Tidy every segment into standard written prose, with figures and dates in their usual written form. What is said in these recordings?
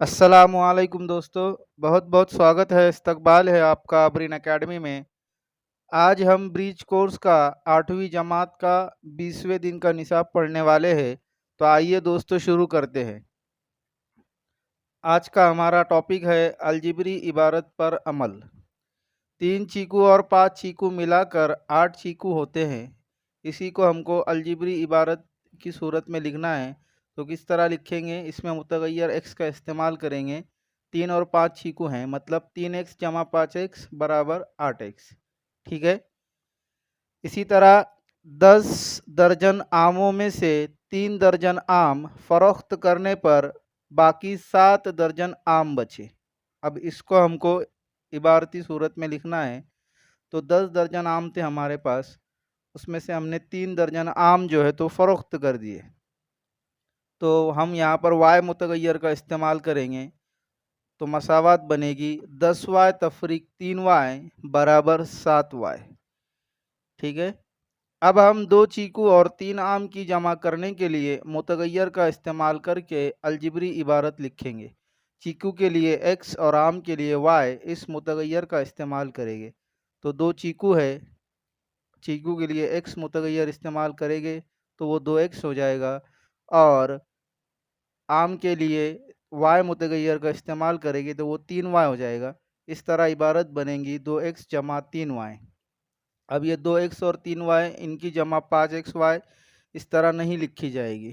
अस्सलामुअलैकुम दोस्तों, बहुत बहुत स्वागत है, इस्तकबाल है आपका अबरीन एकेडमी में। आज हम ब्रीच कोर्स का 8वीं जमात का 20वें दिन का निसाब पढ़ने वाले हैं। तो आइए दोस्तों शुरू करते हैं। आज का हमारा टॉपिक है अलजिब्री इबारत पर अमल। 3 चीकू और 5 चीकू मिलाकर 8 चीकू होते हैं। इसी को हमको अलजिब्री इबारत की सूरत में लिखना है। तो किस तरह लिखेंगे? इसमें मुतगैर एक्स का इस्तेमाल करेंगे। 3 और 5 चीकू हैं, मतलब 3x जमा 5x बराबर 8x। ठीक है। इसी तरह 10 दर्जन आमों में से 3 दर्जन आम फरोख्त करने पर बाकी 7 दर्जन आम बचे। अब इसको हमको इबारती सूरत में लिखना है। तो 10 दर्जन आम थे हमारे पास, उसमें से हमने 3 दर्जन आम जो है तो फ़रोख्त कर दिए। तो हम यहाँ पर वाई मुतगैर का इस्तेमाल करेंगे। तो मसावत बनेगी 10y तफरीक 3y बराबर 7y। ठीक है। अब हम 2 चीकू और 3 आम की जमा करने के लिए मुतगैर का इस्तेमाल करके अलजिब्री इबारत लिखेंगे। चीकू के लिए x और आम के लिए y, इस मुतगैर का इस्तेमाल करेंगे। तो 2 चीकू है, चीकू के लिए x मुतगैर इस्तेमाल करेंगे तो वो 2x हो जाएगा, और आम के लिए y मुतगैर का इस्तेमाल करेंगे तो वो 3y हो जाएगा। इस तरह इबारत बनेगी 2x जमा 3y। अब ये 2x और 3y इनकी जमा 5xy इस तरह नहीं लिखी जाएगी।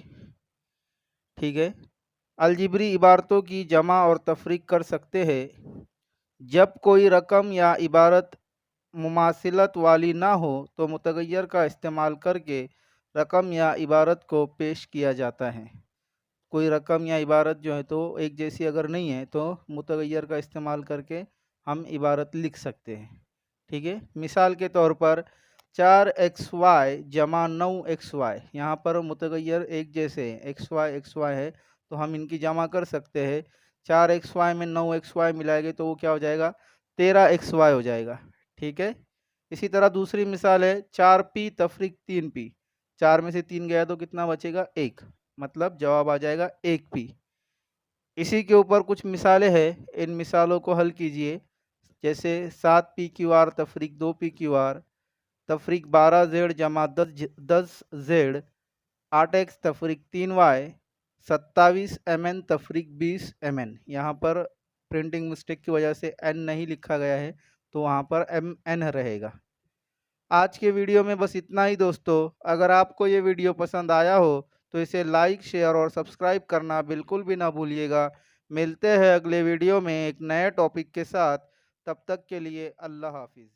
ठीक है। अलजिब्री इबारतों की जमा और तफरीक कर सकते हैं जब कोई रकम या इबारत मुमासिलत वाली ना हो, तो मुतगैर का इस्तेमाल करके रकम या इबारत को पेश किया जाता है। कोई रकम या इबारत जो है तो एक जैसी अगर नहीं है तो मुतगैर का इस्तेमाल करके हम इबारत लिख सकते हैं। ठीक है। मिसाल के तौर पर 4xy जमा 9xy, यहाँ पर मुतगैर एक जैसे एक्स वाई है तो हम इनकी जमा कर सकते हैं। 4xy में 9xy मिलाएंगे तो वो क्या हो जाएगा? 13xy हो जाएगा। ठीक है। इसी तरह दूसरी मिसाल है 4p तफरीक 3p। 4 में से 3 गया तो कितना बचेगा? 1, मतलब जवाब आ जाएगा 1p। इसी के ऊपर कुछ मिसालें हैं, इन मिसालों को हल कीजिए। जैसे 7p/r तफरीक 2p/r, तफरीक 12z जमा 10z, 8x तफरीक 3y, 27mn तफरीक 20mn। यहाँ पर प्रिंटिंग मिस्टेक की वजह से n नहीं लिखा गया है, तो वहाँ पर mn रहेगा। आज के वीडियो में बस इतना ही दोस्तों। अगर आपको ये वीडियो पसंद आया हो तो इसे लाइक, शेयर और सब्सक्राइब करना बिल्कुल भी ना भूलिएगा। मिलते हैं अगले वीडियो में एक नए टॉपिक के साथ। तब तक के लिए अल्लाह हाफिज़।